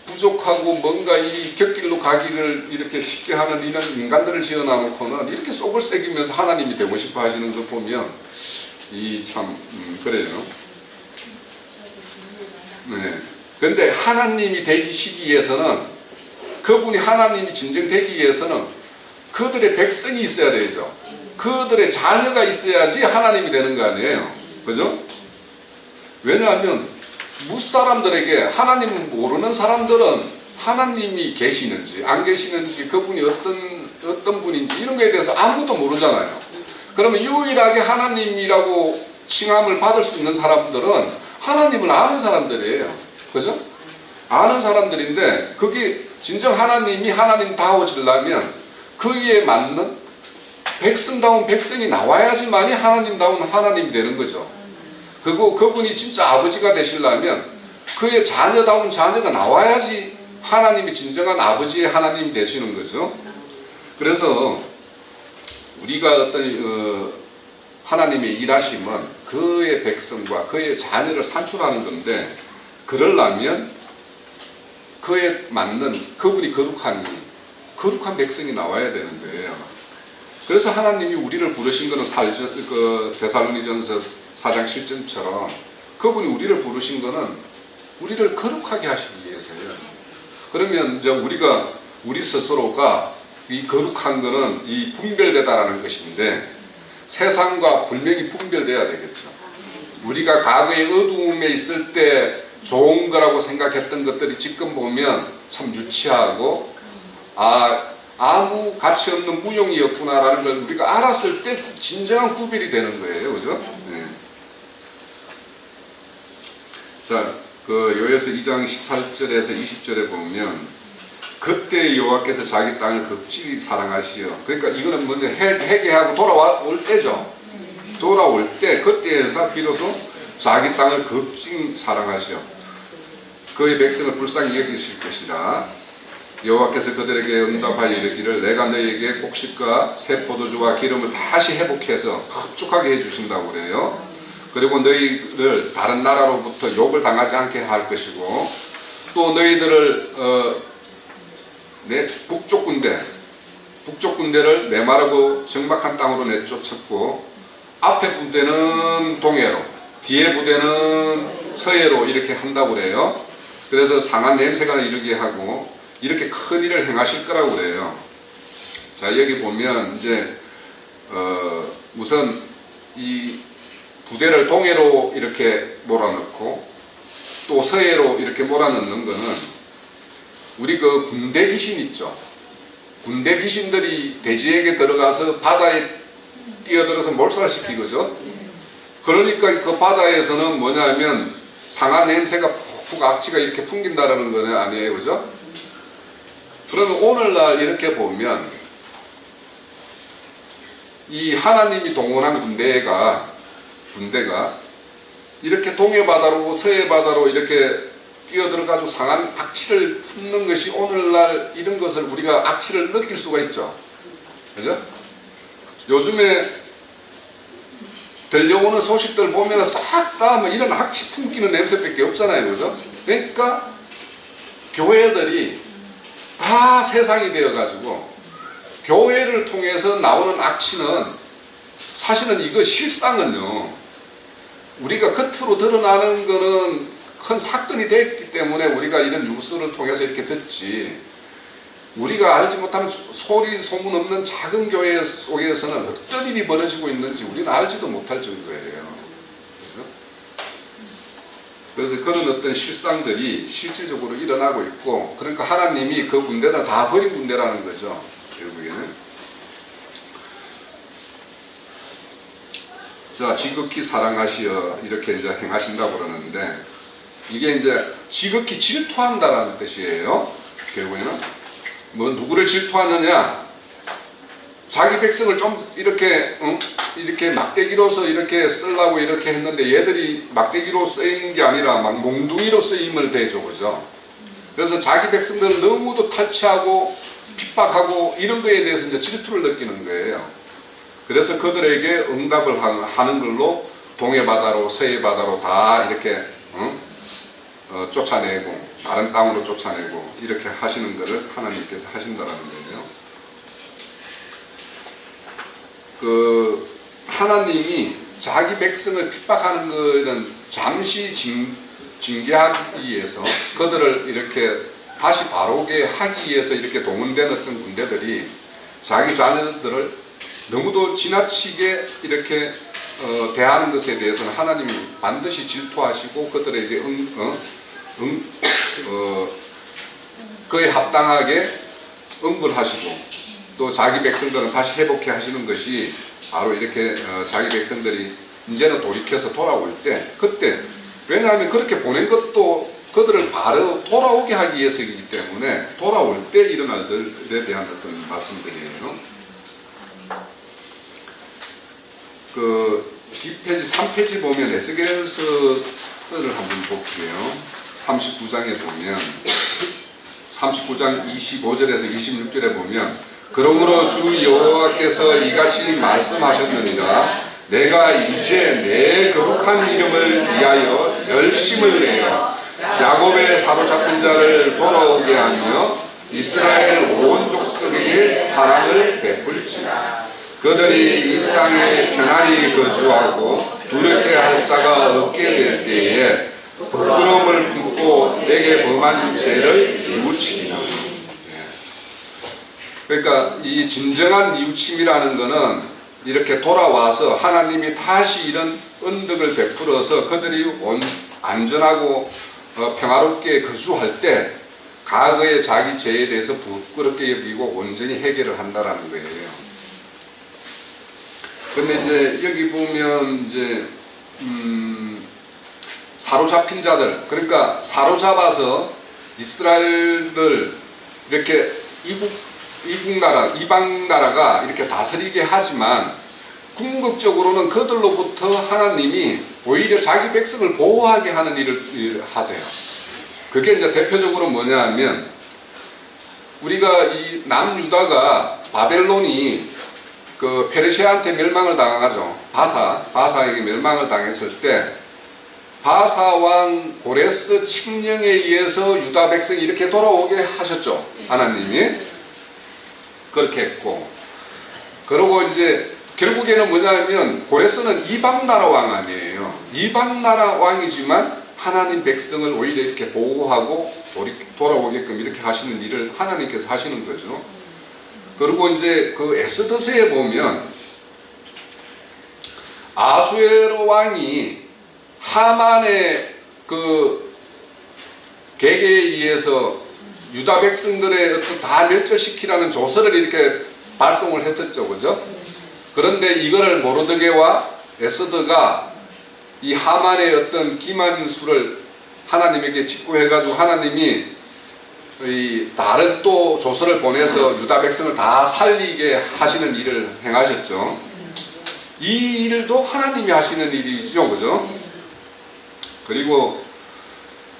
부족하고 뭔가 이 곁길로 가기를 이렇게 쉽게 하는 이런 인간들을 지어놔놓고는 이렇게 속을 새기면서 하나님이 되고 싶어 하시는 거 보면 이 참 그래요. 네. 근데 하나님이 되시기 위해서는 그분이 하나님이 진정 되기 위해서는 그들의 백성이 있어야 되죠. 그들의 자녀가 있어야지 하나님이 되는 거 아니에요. 그죠? 왜냐하면 무사람들에게 하나님을 모르는 사람들은 하나님이 계시는지 안 계시는지 그분이 어떤 분인지 이런 거에 대해서 아무것도 모르잖아요. 그러면 유일하게 하나님이라고 칭함을 받을 수 있는 사람들은 하나님을 아는 사람들이에요. 그죠? 아는 사람들인데 그게 진정 하나님이 하나님다워지려면 그에 맞는 백성다운 백성이 나와야지만이 하나님다운 하나님이 되는 거죠. 그분이 진짜 아버지가 되시려면 그의 자녀다운 자녀가 나와야지 하나님이 진정한 아버지의 하나님이 되시는 거죠. 그래서 우리가 어떤 하나님의 일하심은 그의 백성과 그의 자녀를 산출하는 건데 그러려면 그에 맞는 그분이 거룩한 백성이 나와야 되는 거예요. 그래서 하나님이 우리를 부르신 것은 데살로니전서 4장 7절처럼 그분이 우리를 부르신 것은 우리를 거룩하게 하시기 위해서예요. 그러면 이제 우리 스스로가 이 거룩한 것은 이 분별되다라는 것인데 세상과 분명히 분별돼야 되겠죠. 우리가 과거의 어두움에 있을 때 좋은 거라고 생각했던 것들이 지금 보면 참 유치하고 아무 가치 없는 무용이었구나라는 걸 우리가 알았을 때 진정한 구별이 되는 거예요. 그죠? 네. 자, 요에서 2장 18절에서 20절에 보면 그때 여호와께서 자기 땅을 극진히 사랑하시어 그러니까 이거는 먼저 회개하고 돌아올 때죠. 돌아올 때 그때에서 비로소 자기 땅을 극진히 사랑하시어 그의 백성을 불쌍히 여기실 것이라 여호와께서 그들에게 응답하여 이르기를 내가 너희에게 곡식과 새 포도주와 기름을 다시 회복해서 흡족하게 해주신다고 그래요. 그리고 너희를 다른 나라로부터 욕을 당하지 않게 할 것이고 또 너희들을 북쪽 군대를 메마르고 적막한 땅으로 내쫓았고 앞에 부대는 동해로 뒤에 부대는 서해로 이렇게 한다고 그래요. 그래서 상한 냄새가 이르게 하고 이렇게 큰 일을 행하실 거라고 그래요. 자, 여기 보면 이제 우선 이 부대를 동해로 이렇게 몰아넣고 또 서해로 이렇게 몰아넣는 거는 우리 그 군대 귀신 있죠. 군대 귀신들이 대지에게 들어가서 바다에 뛰어들어서 몰살시키거죠. 그러니까 그 바다에서는 뭐냐면 상한 냄새가 푹푹 악취가 이렇게 풍긴다라는 거는 아니에요. 그죠? 그러면 오늘날 이렇게 보면 이 하나님이 동원한 군대가 이렇게 동해바다로 서해바다로 이렇게 뛰어들어가지고 상한 악취를 품는 것이 오늘날 이런 것을 우리가 악취를 느낄 수가 있죠. 그죠? 요즘에 들려오는 소식들 보면 싹 다 뭐 이런 악취 품기는 냄새밖에 없잖아요. 그죠? 그러니까 교회들이 다 세상이 되어가지고 교회를 통해서 나오는 악취는 사실은 이거 실상은요 우리가 겉으로 드러나는 거는 큰 사건이 됐기 때문에 우리가 이런 뉴스를 통해서 이렇게 듣지 우리가 알지 못하는 소리 소문 없는 작은 교회 속에서는 어떤 일이 벌어지고 있는지 우리는 알지도 못할 정도예요. 그래서 그런 어떤 실상들이 실질적으로 일어나고 있고 그러니까 하나님이 그 군대는 다 버린 군대라는 거죠. 결국에는. 자, 지극히 사랑하시어 이렇게 이제 행하신다고 그러는데 이게 이제 지극히 질투한다라는 뜻이에요. 결국에는. 뭐 누구를 질투하느냐? 자기 백성을 좀 이렇게 이렇게 막대기로서 이렇게 쓰려고 이렇게 했는데 얘들이 막대기로 쓰인 게 아니라 막 몽둥이로 쓰임을 대죠, 그죠? 그래서 자기 백성들을 너무도 탈취하고 핍박하고 이런 거에 대해서 이제 질투를 느끼는 거예요. 그래서 그들에게 응답을 하는 걸로 동해 바다로 서해 바다로 다 이렇게 쫓아내고 다른 땅으로 쫓아내고 이렇게 하시는 것을 하나님께서 하신다라는 거예요. 그 하나님이 자기 백성을 핍박하는 것은 잠시 징계하기 위해서 그들을 이렇게 다시 바로게 하기 위해서 이렇게 동원된 어떤 군대들이 자기 자녀들을 너무도 지나치게 이렇게 대하는 것에 대해서는 하나님이 반드시 질투하시고 그들에게 그에 합당하게 응벌하시고 또 자기 백성들은 다시 회복해 하시는 것이 바로 이렇게 자기 백성들이 이제는 돌이켜서 돌아올 때 그때 왜냐하면 그렇게 보낸 것도 그들을 바로 돌아오게 하기 위해서이기 때문에 돌아올 때 일어날 일에 대한 어떤 말씀들이에요. 그 뒷페이지 3페이지 보면 에스겔서를 한번 볼게요. 39장에 보면 39장 25절에서 26절에 보면 그러므로 주 여호와께서 이같이 말씀하셨느니라 내가 이제 내 거룩한 이름을 위하여 열심을 내어 야곱의 사로잡힌 자를 돌아오게 하며 이스라엘 온 족속에게 사랑을 베풀지라 그들이 이 땅에 편안히 거주하고 두렵게 할 자가 없게 될 때에 부끄러움을 품고 내게 범한 죄를 뉘우치리라. 그러니까 이 진정한 뉘우침이라는 것은 이렇게 돌아와서 하나님이 다시 이런 은덕을 베풀어서 그들이 안전하고 평화롭게 거주할 때 과거의 자기 죄에 대해서 부끄럽게 여기고 온전히 해결을 한다라는 거예요. 근데 이제 여기 보면 이제 사로잡힌 자들 그러니까 사로잡아서 이스라엘을 이렇게 이방 나라가 이렇게 다스리게 하지만 궁극적으로는 그들로부터 하나님이 오히려 자기 백성을 보호하게 하는 일을 하세요. 그게 이제 대표적으로 뭐냐 하면 우리가 이 남유다가 바벨론이 그 페르시아한테 멸망을 당하죠. 바사에게 멸망을 당했을 때 바사 왕 고레스 칙령에 의해서 유다 백성이 이렇게 돌아오게 하셨죠. 하나님이 그렇게 했고 그러고 이제 결국에는 뭐냐면 고레스는 이방 나라 왕 아니에요. 이방 나라 왕이지만 하나님 백성을 오히려 이렇게 보호하고 돌아오게끔 이렇게 하시는 일을 하나님께서 하시는 거죠. 그리고 이제 그 에스더서에 보면 아수에로 왕이 하만의 그 계계에 의해서 유다 백성들의 어떤 다 멸절시키라는 조서를 이렇게 발송을 했었죠, 그죠? 그런데 이거를 모르드게와 에스더가 이 하만의 어떤 기만수를 하나님에게 직구해가지고 하나님이 이 다른 또 조서를 보내서 유다 백성을 다 살리게 하시는 일을 행하셨죠. 이 일도 하나님이 하시는 일이죠, 그죠? 그리고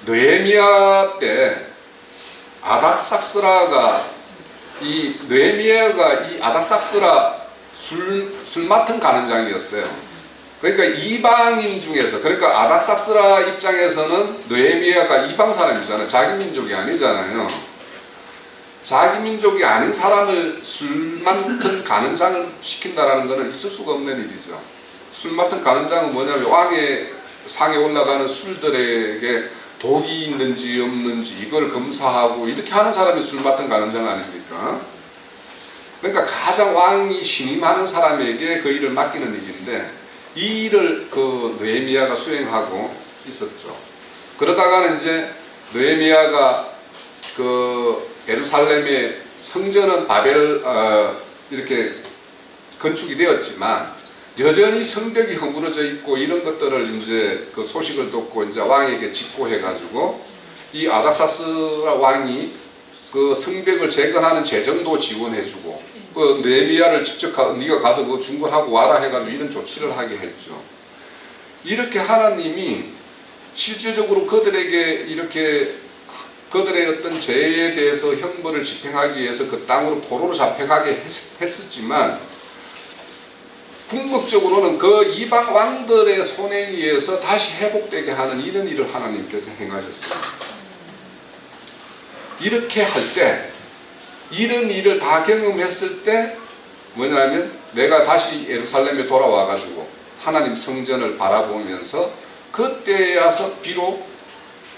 느헤미야 때 아닥삭스라가 이 아닥삭스라 술 맡은 가는장이었어요. 그러니까 이방인 중에서 그러니까 아닥삭스라 입장에서는 느헤미야가 이방 사람이잖아요. 자기 민족이 아니잖아요. 자기 민족이 아닌 사람을 술 맡은 가는장을 시킨다라는 것은 있을 수가 없는 일이죠. 술 맡은 가는장은 뭐냐면 왕의 상에 올라가는 술들에게 독이 있는지 없는지 이걸 검사하고 이렇게 하는 사람이 술 맡은 가는장 아닙니까? 그러니까 가장 왕이 신임하는 사람에게 그 일을 맡기는 일인데 이 일을 그 느헤미야가 수행하고 있었죠. 그러다가는 이제 느헤미야가 그 예루살렘의 성전은 이렇게 건축이 되었지만 여전히 성벽이 허물어져 있고 이런 것들을 이제 그 소식을 듣고 이제 왕에게 직고해가지고 이 아닥사스라 왕이 그 성벽을 재건하는 재정도 지원해주고 그 느헤미야를 직접 네가 가서 그 중건하고 와라 해가지고 이런 조치를 하게 했죠. 이렇게 하나님이 실질적으로 그들에게 이렇게 그들의 어떤 죄에 대해서 형벌을 집행하기 위해서 그 땅으로 포로로 잡혀가게 했었지만 궁극적으로는 그 이방 왕들의 손에 의해서 다시 회복되게 하는 이런 일을 하나님께서 행하셨어요. 이렇게 할 때 이런 일을 다 경험했을 때 뭐냐면 내가 다시 예루살렘에 돌아와 가지고 하나님 성전을 바라보면서 그때야서 비록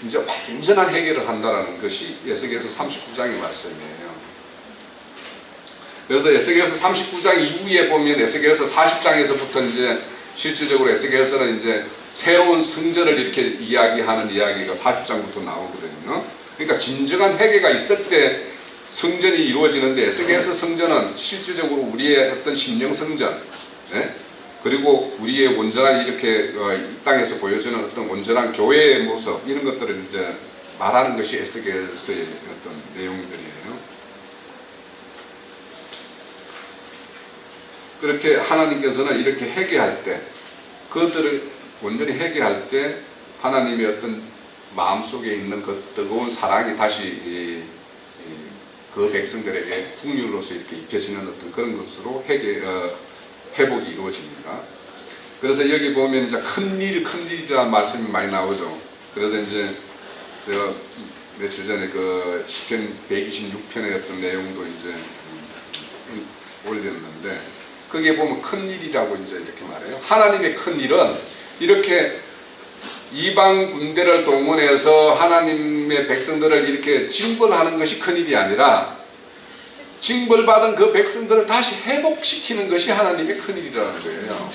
이제 완전한 해결을 한다라는 것이 에스겔서 39장의 말씀이에요. 그래서 에스겔서 39장 이후에 보면 에스겔서 40장에서부터 이제 실질적으로 에스겔서는 이제 새로운 성전을 이렇게 이야기하는 이야기가 40장부터 나오거든요. 그러니까 진정한 회개가 있을 때 성전이 이루어지는데 에스겔서 성전은 실질적으로 우리의 어떤 심령 성전, 네? 그리고 우리의 온전한 이렇게 이 땅에서 보여주는 어떤 온전한 교회의 모습 이런 것들을 이제 말하는 것이 에스겔서의 어떤 내용들이에요. 그렇게 하나님께서는 이렇게 회개할 때 그들을 온전히 회개할 때 하나님의 어떤 마음속에 있는 그 뜨거운 사랑이 다시 그 백성들에게 국률로서 이렇게 입혀지는 어떤 그런 것으로 회복이 이루어집니다. 그래서 여기 보면 이제 큰일이라는 말씀이 많이 나오죠. 그래서 이제 제가 며칠 전에 그 시편 126편의 어떤 내용도 이제 올렸는데 거기에 보면 큰일이라고 이제 이렇게 말해요. 하나님의 큰일은 이렇게 이방 군대를 동원해서 하나님의 백성들을 이렇게 징벌하는 것이 큰일이 아니라 징벌받은 그 백성들을 다시 회복시키는 것이 하나님의 큰일이라는 거예요.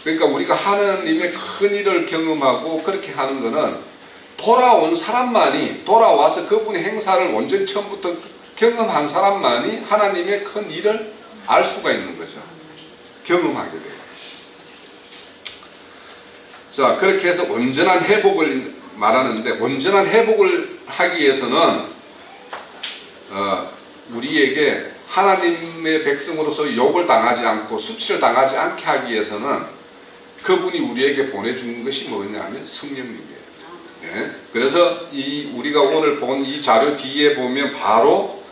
그러니까 우리가 하나님의 큰일을 경험하고 그렇게 하는 것은 돌아온 사람만이 돌아와서 그분의 행사를 온전히 처음부터 경험한 사람만이 하나님의 큰일을 알 수가 있는 거죠. 경험하게 돼요. 자, 그렇게 해서 온전한 회복을 말하는데 온전한 회복을 하기 위해서는 우리에게 하나님의 백성으로서 욕을 당하지 않고 수치를 당하지 않게 하기 위해서는 그분이 우리에게 보내준 것이 뭐냐면 성령님이에요. 네? 그래서 우리가 오늘 본 이 자료 뒤에 보면 바로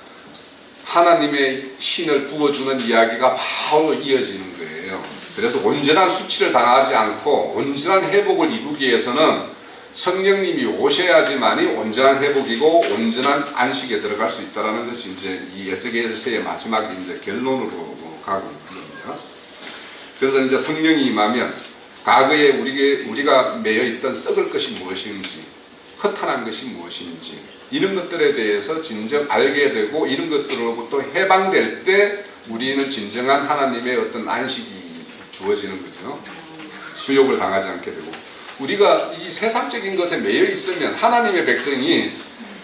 하나님의 신을 부어주는 이야기가 바로 이어지는 거예요. 그래서 온전한 수치를 당하지 않고 온전한 회복을 이루기 위해서는 성령님이 오셔야지만이 온전한 회복이고 온전한 안식에 들어갈 수 있다는 것이 이제 이 에스겔서의 마지막 이제 결론으로 가고 있거든요. 그래서 이제 성령이 임하면 과거에 우리가 매여 있던 썩을 것이 무엇인지, 허탄한 것이 무엇인지 이런 것들에 대해서 진정 알게 되고 이런 것들로부터 해방될 때 우리는 진정한 하나님의 어떤 안식이 주어지는 거죠. 수욕을 당하지 않게 되고 우리가 이 세상적인 것에 매여 있으면 하나님의 백성이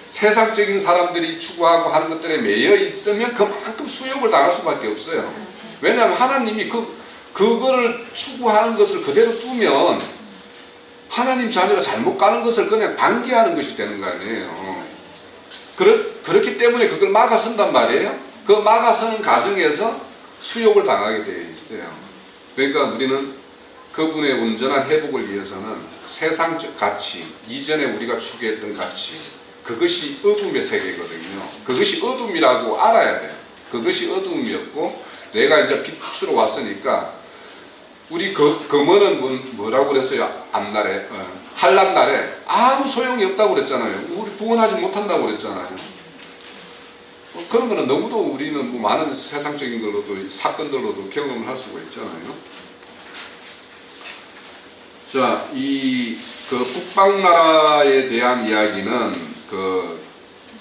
세상적인 사람들이 추구하고 하는 것들에 매여 있으면 그만큼 수욕을 당할 수밖에 없어요. 왜냐하면 하나님이 그거를 추구하는 것을 그대로 두면 하나님 자녀가 잘못 가는 것을 그냥 방기하는 것이 되는 거 아니에요. 그렇기 때문에 그걸 막아선단 말이에요. 그 막아서는 과정에서 수욕을 당하게 되어 있어요. 그러니까 우리는 그분의 온전한 회복을 위해서는 세상적 가치, 이전에 우리가 추구했던 가치, 그것이 어둠의 세계거든요. 그것이 어둠이라고 알아야 돼요. 그것이 어둠이었고 내가 이제 빛으로 왔으니까 우리 금은은 뭐라고 그랬어요? 앞날에 한란날에 아무 소용이 없다고 그랬잖아요. 우리 구원하지 못한다고 그랬잖아요. 그런 거는 너무도 우리는 뭐 많은 세상적인 걸로도 사건들로도 경험을 할 수가 있잖아요. 자, 그 북방나라에 대한 이야기는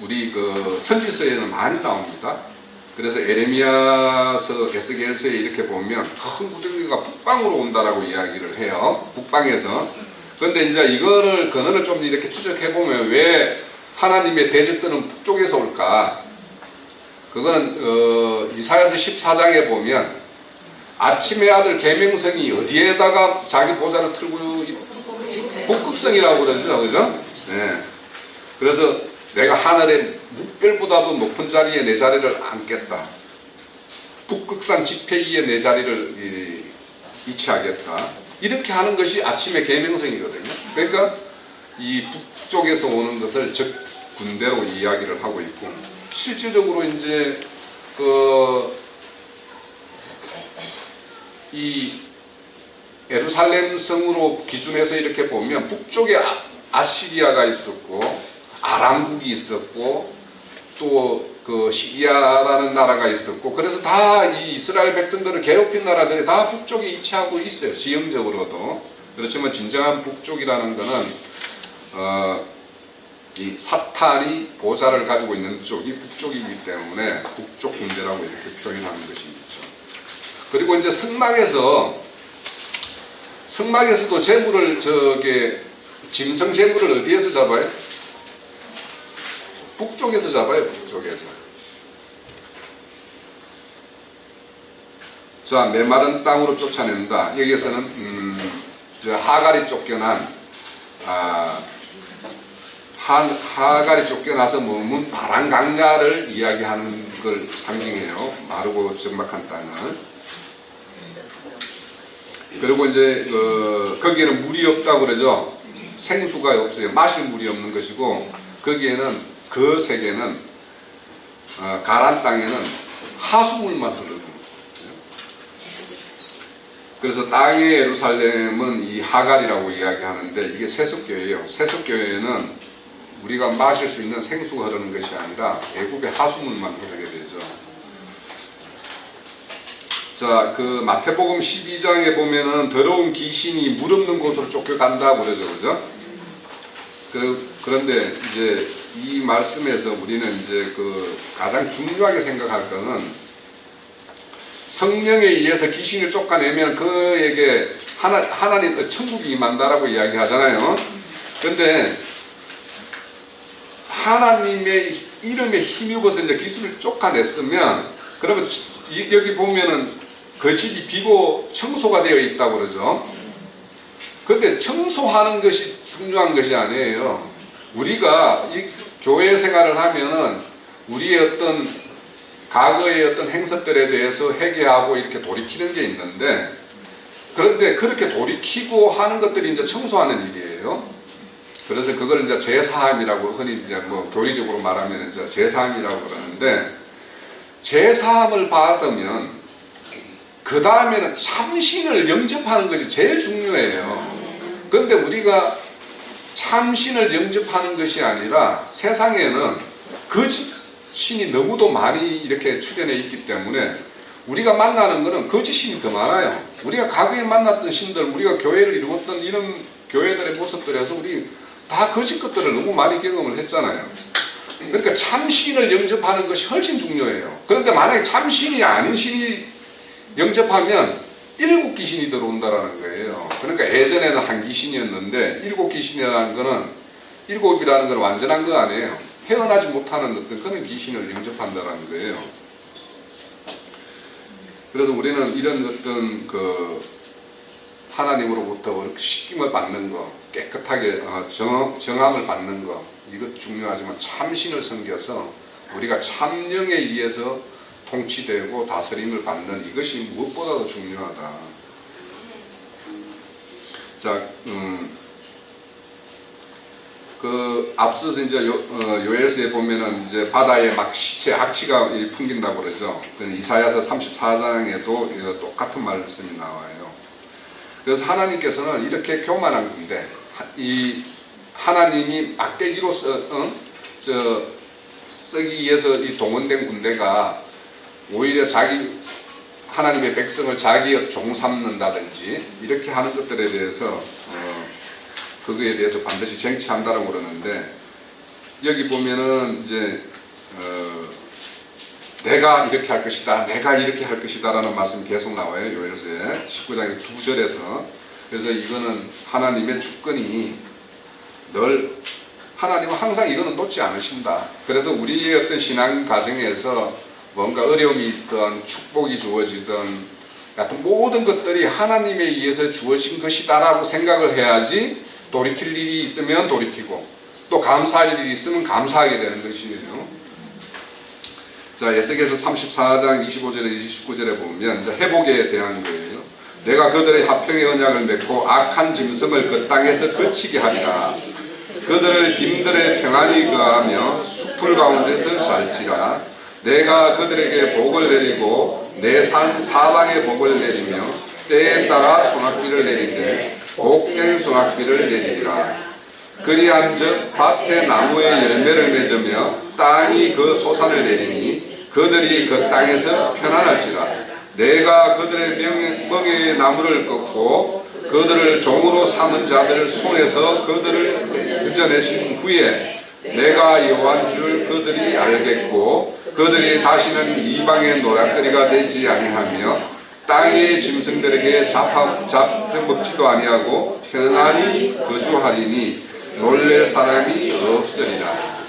우리 선지서에는 많이 나옵니다. 그래서 에레미야서, 에스겔서에 이렇게 보면 큰 구덩이가 북방으로 온다라고 이야기를 해요. 북방에서. 그런데 이제 이거를 근원을 좀 이렇게 추적해 보면 왜 하나님의 대적들은 북쪽에서 올까? 그거는 이사야서 14장에 보면 아침의 아들 계명성이 어디에다가 자기 보좌를 틀고 북극성이라고 그러죠, 그죠? 네. 그래서 내가 하늘의 묵별보다도 높은 자리에 내 자리를 앉겠다. 북극산 지폐 위에 내 자리를 이치하겠다. 이렇게 하는 것이 아침의 계명성이거든요. 그러니까 이 북쪽에서 오는 것을 즉 군대로 이야기를 하고 있고, 실질적으로 이제 이 예루살렘 성으로 기준해서 이렇게 보면 북쪽에 아시리아가 있었고 아람국이 있었고 또 그 시리아라는 나라가 있었고, 그래서 다 이 이스라엘 백성들을 괴롭힌 나라들이 다 북쪽에 위치하고 있어요. 지형적으로도. 그렇지만 진정한 북쪽이라는 것은 이 사탄이 보좌를 가지고 있는 쪽이 북쪽이기 때문에 북쪽 군대라고 이렇게 표현하는 것이 있죠. 그리고 이제 성막에서도 제물을 짐승 제물을 어디에서 잡아요? 북쪽에서 잡아요. 북쪽에서. 자, 메마른 땅으로 쫓아낸다. 여기에서는 하갈이 쫓겨난 하갈이 쫓겨나서 머문 바란 강야를 이야기하는 걸 상징해요. 마르고 적막한 땅을. 그리고 이제 거기에는 물이 없다고 그러죠. 생수가 없어요. 마실 물이 없는 것이고, 거기에는 그 세계는 가란 땅에는 하수물만 흐르는 거예요. 그래서 땅의 예루살렘은 이 하갈이라고 이야기하는데, 이게 세속교회예요. 세속교회는 우리가 마실 수 있는 생수가 흐르는 것이 아니라 애굽의 하수물만 흐르게 되죠. 자, 그 마태복음 12장에 보면은 더러운 귀신이 물 없는 곳으로 쫓겨간다고 그러죠. 그죠? 그런데 이제 이 말씀에서 우리는 이제 가장 중요하게 생각할 것은, 성령에 의해서 귀신을 쫓아내면 그에게 하나님 천국이 임한다라고 이야기하잖아요. 그런데 하나님의 이름에 힘입어서 이제 귀신을 쫓아냈으면, 그러면 여기 보면은 그 집이 비고 청소가 되어 있다고 그러죠. 그런데 청소하는 것이 중요한 것이 아니에요. 우리가 이 교회 생활을 하면은 우리의 어떤 과거의 어떤 행석들에 대해서 회개하고 이렇게 돌이키는 게 있는데, 그런데 그렇게 돌이키고 하는 것들이 이제 청소하는 일이에요. 그래서 그걸 이제 제사함이라고 흔히 이제 교리적으로 말하면 이제 제사함이라고 그러는데, 제사함을 받으면 그 다음에는 참신을 영접하는 것이 제일 중요해요. 그런데 우리가 참신을 영접하는 것이 아니라 세상에는 거짓신이 너무도 많이 이렇게 출현해 있기 때문에 우리가 만나는 것은 거짓신이 더 많아요. 우리가 과거에 만났던 신들, 우리가 교회를 이루었던 이런 교회들의 모습들에서 우리 다 거짓 것들을 너무 많이 경험을 했잖아요. 그러니까 참신을 영접하는 것이 훨씬 중요해요. 그런데 만약에 참신이 아닌 신이 영접하면 7 귀신이 들어온다라는 거예요. 그러니까 예전에는 한 귀신이었는데 7 귀신이라는 거는 7이라는 건 완전한 거 아니에요. 헤어나지 못하는 어떤 그런 귀신을 영접한다라는 거예요. 그래서 우리는 이런 어떤 하나님으로부터 식김을 받는 거, 깨끗하게 정함을 받는 거, 이것 중요하지만 참신을 섬겨서 우리가 참령에 의해서 통치되고 다스림을 받는 이것이 무엇보다도 중요하다. 자, 앞서서 이제 요엘서에 보면은 이제 바다에 막 시체, 악취가 풍긴다고 그러죠. 이사야서 34장에도 똑같은 말씀이 나와요. 그래서 하나님께서는 이렇게 교만한 군대, 이 하나님이 막대기로 쓰기 위해서 이 동원된 군대가 오히려 하나님의 백성을 자기의 종 삼는다든지 이렇게 하는 것들에 대해서 그거에 대해서 반드시 쟁취한다라고 그러는데, 여기 보면은 이제 내가 이렇게 할 것이다, 내가 이렇게 할 것이다라는 말씀이 계속 나와요. 요엘서에 19장의 2절에서. 그래서 이거는 하나님의 주권이 하나님은 항상 이거는 놓지 않으신다. 그래서 우리의 어떤 신앙 과정에서 뭔가 어려움이 있든 축복이 주어지든 같은 모든 것들이 하나님에 의해서 주어진 것이다라고 생각을 해야지, 돌이킬 일이 있으면 돌이키고 또 감사할 일이 있으면 감사하게 되는 것이에요. 자, 에스겔서 34장 25절에 29절에 보면 이제 회복에 대한 거예요. 내가 그들의 화평의 언약을 맺고 악한 짐승을 그 땅에서 거치게 하리라. 그들을 빈들에 평안히 거하며 숲을 가운데서 잘지라. 내가 그들에게 복을 내리고 내 산 사방에 복을 내리며 때에 따라 소낙비를 내리되 복된 소낙비를 내리리라. 그리한즉 밭의 나무에 열매를 맺으며 땅이 그 소산을 내리니 그들이 그 땅에서 편안할지라. 내가 그들의 멍에의 나무를 꺾고 그들을 종으로 삼은 자들을 손에서 그들을 건져내신 후에 내가 여호와인 줄 그들이 알겠고 그들이 다시는 이방의 노략거리가 되지 아니하며 땅의 짐승들에게 잡혀먹지도 아니하고 편안히 거주하리니 놀랄 사람이 없으리라.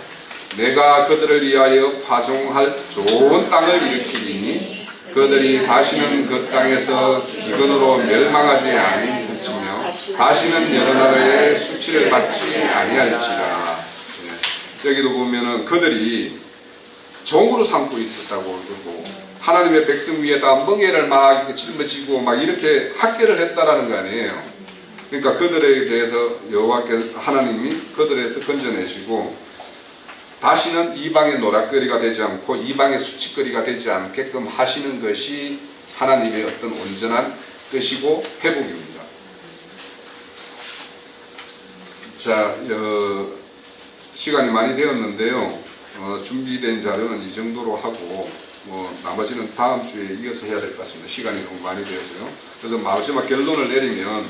내가 그들을 위하여 파종할 좋은 땅을 일으키리니 그들이 다시는 그 땅에서 기근으로 멸망하지 아니하며 다시는 여러 나라의 수치를 받지 아니할지라. 여기도 보면은 그들이 종으로 삼고 있었다고 그러고 하나님의 백성 위에다 멍에를 막 짊어지고 막 이렇게 학대를 했다라는 거 아니에요. 그러니까 그들에 대해서 여호와께서 하나님이 그들에서 건져내시고 다시는 이방의 노략거리가 되지 않고 이방의 수치거리가 되지 않게끔 하시는 것이 하나님의 어떤 온전한 뜻이고 회복입니다. 자, 시간이 많이 되었는데요. 준비된 자료는 이 정도로 하고 나머지는 다음 주에 이어서 해야 될 것 같습니다. 시간이 너무 많이 되어서요. 그래서 마지막 결론을 내리면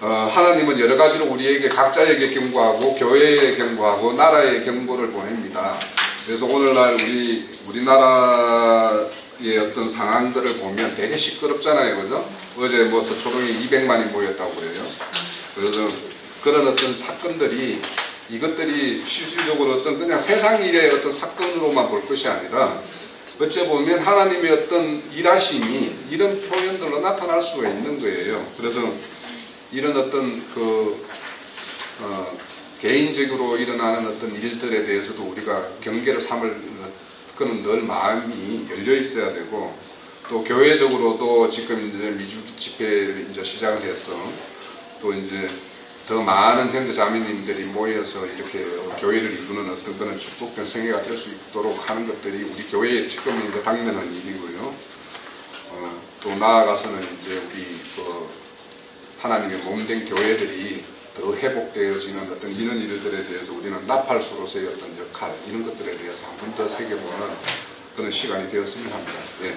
하나님은 여러 가지로 우리에게 각자에게 경고하고 교회에 경고하고 나라에 경고를 보냅니다. 그래서 오늘날 우리나라의 어떤 상황들을 보면 되게 시끄럽잖아요, 그죠? 어제 서초동에 200만이 모였다고 그래요. 그래서 그런 어떤 사건들이 이것들이 실질적으로 어떤 그냥 세상 일의 어떤 사건으로만 볼 것이 아니라 어째 보면 하나님의 어떤 일하심이 이런 표현들로 나타날 수가 있는 거예요. 그래서 이런 어떤 개인적으로 일어나는 어떤 일들에 대해서도 우리가 경계를 삼을 그는 늘 마음이 열려 있어야 되고 또 교회적으로도 지금 이제 미주 집회를 이제 시작을 해서 또 이제 더 많은 형제 자매님들이 모여서 이렇게 교회를 이루는 어떤 그런 축복된 생애가 될 수 있도록 하는 것들이 우리 교회의 지금 이제 당면한 일이고요. 또 나아가서는 이제 우리 하나님의 몸된 교회들이 더 회복되어지는 어떤 이런 일들에 대해서 우리는 나팔수로서의 어떤 역할 이런 것들에 대해서 한 번 더 새겨보는 그런 시간이 되었으면 합니다. 네.